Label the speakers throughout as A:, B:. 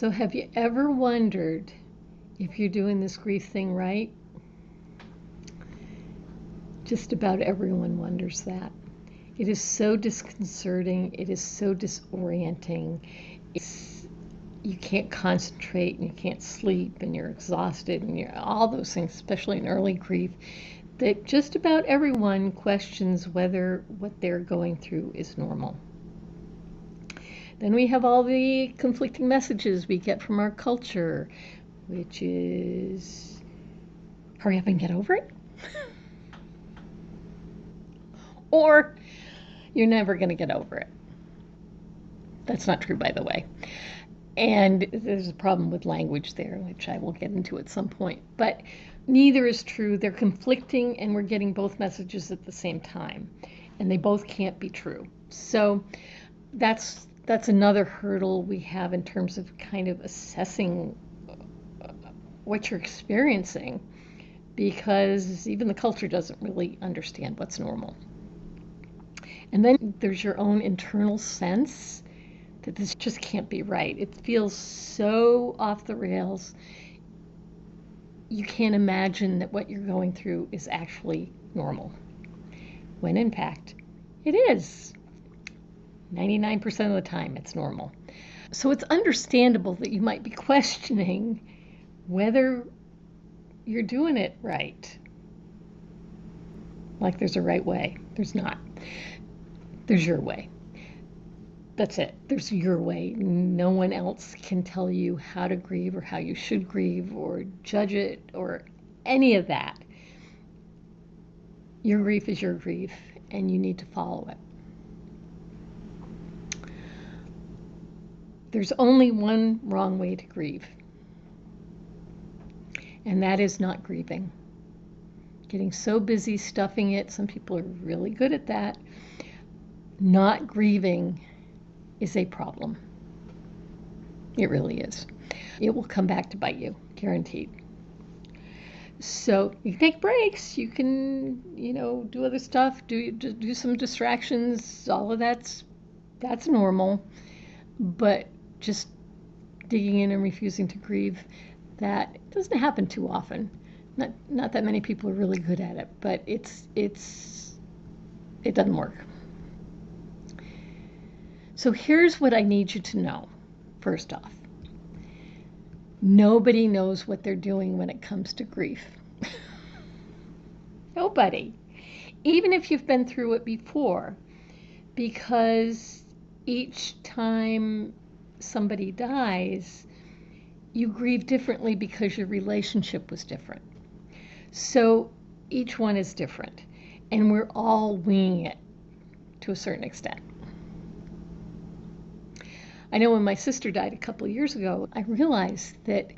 A: So have you ever wondered if you're doing this grief thing right? Just about everyone wonders that. It is so disconcerting. It is so disorienting. You can't concentrate and you can't sleep and you're exhausted and you're all those things, especially in early grief, that just about everyone questions whether what they're going through is normal. Then we have all the conflicting messages we get from our culture, which is hurry up and get over it. Or you're never going to get over it. That's not true, by the way. And there's a problem with language there, which I will get into at some point. But neither is true. They're conflicting, and we're getting both messages at the same time. And they both can't be true. So that's another hurdle we have in terms of kind of assessing what you're experiencing, because even the culture doesn't really understand what's normal. And then there's your own internal sense that this just can't be right. It feels so off the rails. You can't imagine that what you're going through is actually normal, when in fact it is. 99% of the time it's normal. So it's understandable that you might be questioning whether you're doing it right. Like there's a right way. There's not. There's your way. That's it. There's your way. No one else can tell you how to grieve or how you should grieve or judge it or any of that. Your grief is your grief, and you need to follow it. There's only one wrong way to grieve, and that is not grieving. Getting so busy stuffing it, some people are really good at that. Not grieving is a problem. It really is. It will come back to bite you, guaranteed. So you can take breaks, you can, do other stuff, do some distractions, all of that's normal. But just digging in and refusing to grieve, that doesn't happen too often. Not that many people are really good at it, but it doesn't work. So here's what I need you to know. First off, nobody knows what they're doing when it comes to grief. Nobody. Even if you've been through it before, because each time somebody dies, you grieve differently because your relationship was different. So each one is different, and we're all winging it to a certain extent. I know when my sister died a couple of years ago, I realized that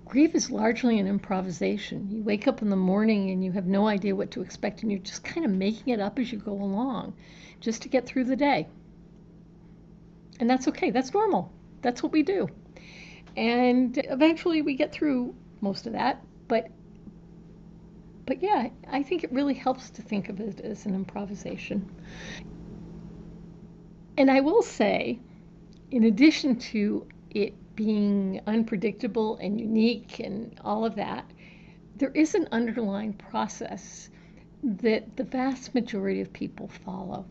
A: grief is largely an improvisation. You wake up in the morning and you have no idea what to expect, and you're just kind of making it up as you go along just to get through the day. And that's okay. That's normal. That's what we do. And eventually we get through most of that. But yeah, I think it really helps to think of it as an improvisation. And I will say, in addition to it being unpredictable and unique and all of that, there is an underlying process that the vast majority of people follow.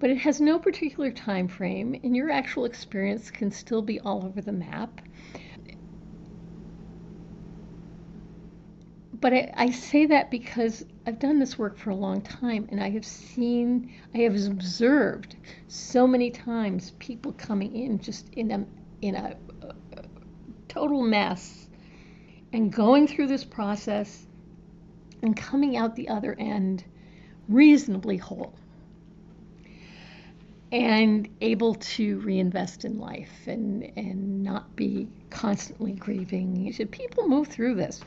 A: But it has no particular time frame, and your actual experience can still be all over the map. But I say that because I've done this work for a long time, and I have observed so many times people coming in just in a total mess and going through this process and coming out the other end reasonably whole and able to reinvest in life and not be constantly grieving. People move through this.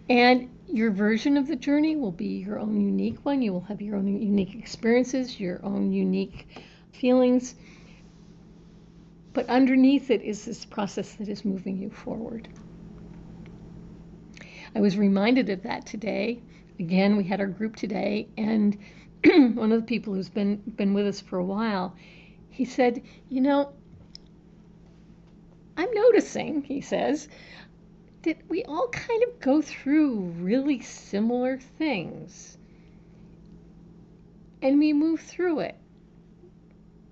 A: And your version of the journey will be your own unique one. You will have your own unique experiences, your own unique feelings. But underneath it is this process that is moving you forward. I was reminded of that today. Again, we had our group today, and one of the people who's been with us for a while, he said, I'm noticing, he says, that we all kind of go through really similar things. And we move through it.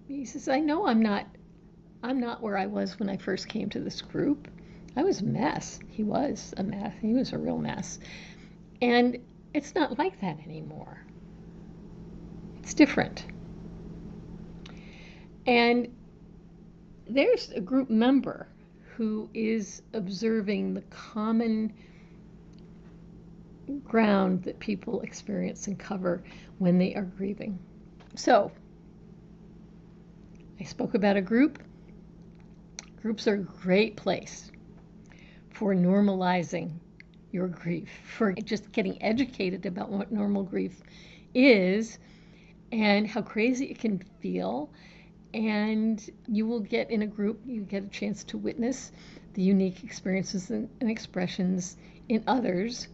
A: He says, I know I'm not where I was when I first came to this group. I was a mess. He was a mess. He was a real mess. And it's not like that anymore. It's different. And there's a group member who is observing the common ground that people experience and cover when they are grieving. So, I spoke about a group. Groups are a great place for normalizing your grief, for just getting educated about what normal grief is and how crazy it can feel. And you will get in a group, you get a chance to witness the unique experiences and expressions in others.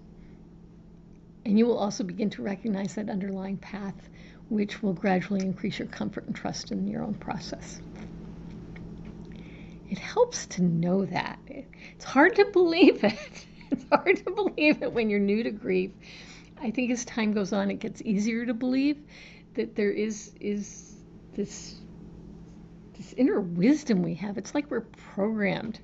A: And you will also begin to recognize that underlying path, which will gradually increase your comfort and trust in your own process. It helps to know that. It's hard to believe it. It's hard to believe it when you're new to grief. I think as time goes on, it gets easier to believe that there is this inner wisdom we have. It's like we're programmed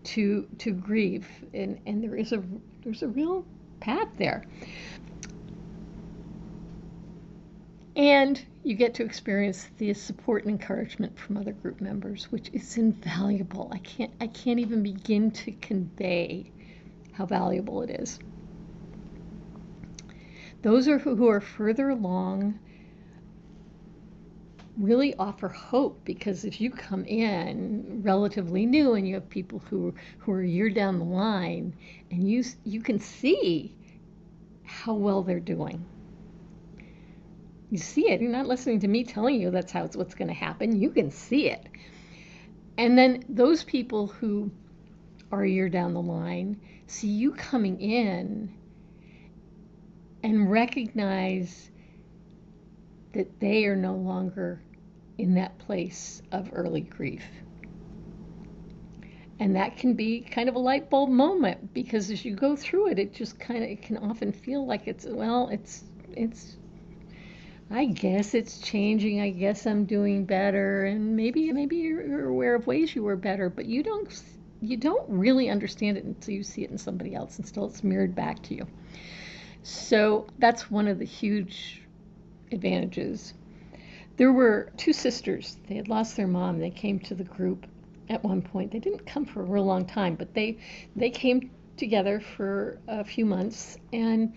A: to grieve, and there's a real path there. And you get to experience the support and encouragement from other group members, which is invaluable. I can't even begin to convey how valuable it is. Those who are further along really offer hope, because if you come in relatively new and you have people who are a year down the line, and you can see how well they're doing. You see it. You're not listening to me telling you that's what's going to happen. You can see it. And then those people who are a year down the line see you coming in and recognize that they are no longer in that place of early grief. And that can be kind of a light bulb moment, because as you go through it, it can often feel like it's I guess it's changing. I guess I'm doing better, and maybe you're aware of ways you were better, but you don't really understand it until you see it in somebody else, until it's mirrored back to you. So that's one of the huge advantages. There were two sisters. They had lost their mom. They came to the group at one point. They didn't come for a real long time, but they came together for a few months, and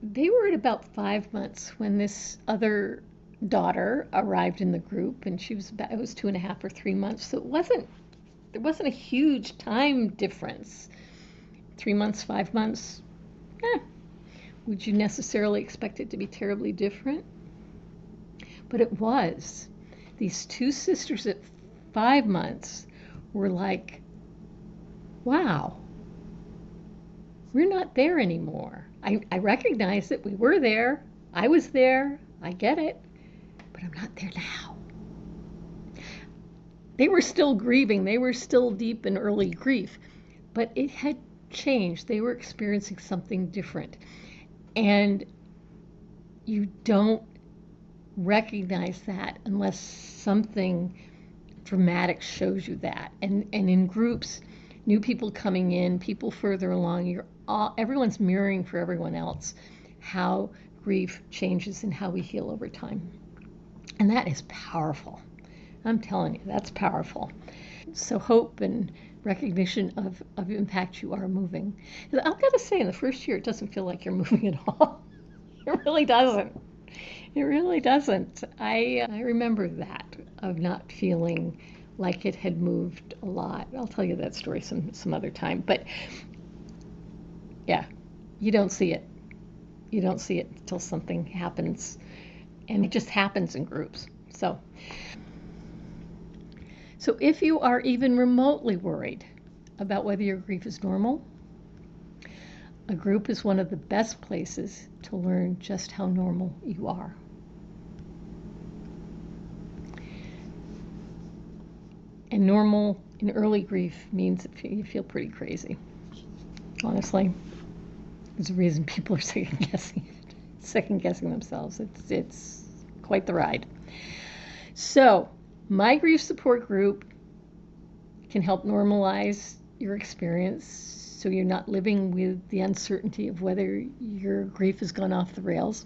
A: they were at about 5 months when this other daughter arrived in the group, and it was 2.5 or 3 months. So there wasn't a huge time difference. 3 months, 5 months. Would you necessarily expect it to be terribly different? But it was. These two sisters at 5 months were like, wow, we're not there anymore. I recognize that we were there. I was there. I get it. But I'm not there now. They were still grieving. They were still deep in early grief. But it had changed. They were experiencing something different. And you don't recognize that unless something dramatic shows you that. And in groups, new people coming in, people further along, everyone's mirroring for everyone else how grief changes and how we heal over time. And that is powerful. I'm telling you, that's powerful. So hope and recognition of impact, you are moving. I've got to say, in the first year, it doesn't feel like you're moving at all. It really doesn't. It really doesn't. I remember that, of not feeling like it had moved a lot. I'll tell you that story some other time. But yeah, you don't see it. You don't see it until something happens. And it just happens in groups. So if you are even remotely worried about whether your grief is normal, a group is one of the best places to learn just how normal you are. And normal in early grief means that you feel pretty crazy. Honestly, there's a reason people are second guessing themselves. It's quite the ride. So, my grief support group can help normalize your experience so you're not living with the uncertainty of whether your grief has gone off the rails.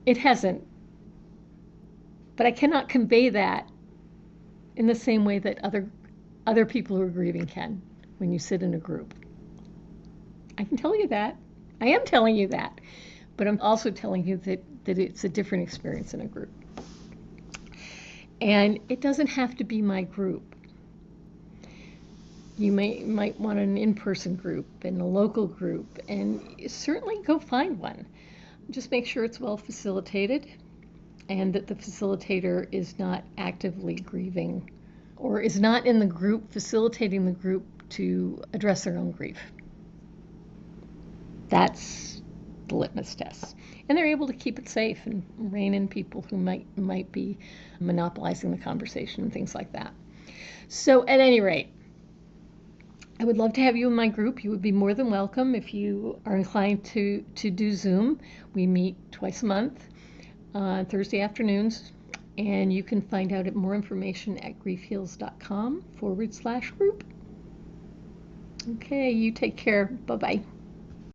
A: It hasn't. But I cannot convey that in the same way that other people who are grieving can when you sit in a group. I can tell you that. I am telling you that. But I'm also telling you that it's a different experience in a group. And it doesn't have to be my group. You might want an in-person group and a local group, and certainly go find one. Just make sure it's well facilitated and that the facilitator is not actively grieving or is not in the group facilitating the group to address their own grief. That's the litmus test. And they're able to keep it safe and rein in people who might be monopolizing the conversation and things like that. So at any rate, I would love to have you in my group. You would be more than welcome if you are inclined to do Zoom. We meet twice a month on Thursday afternoons, and you can find out more information at griefheals.com/group. Okay, you take care. Bye-bye.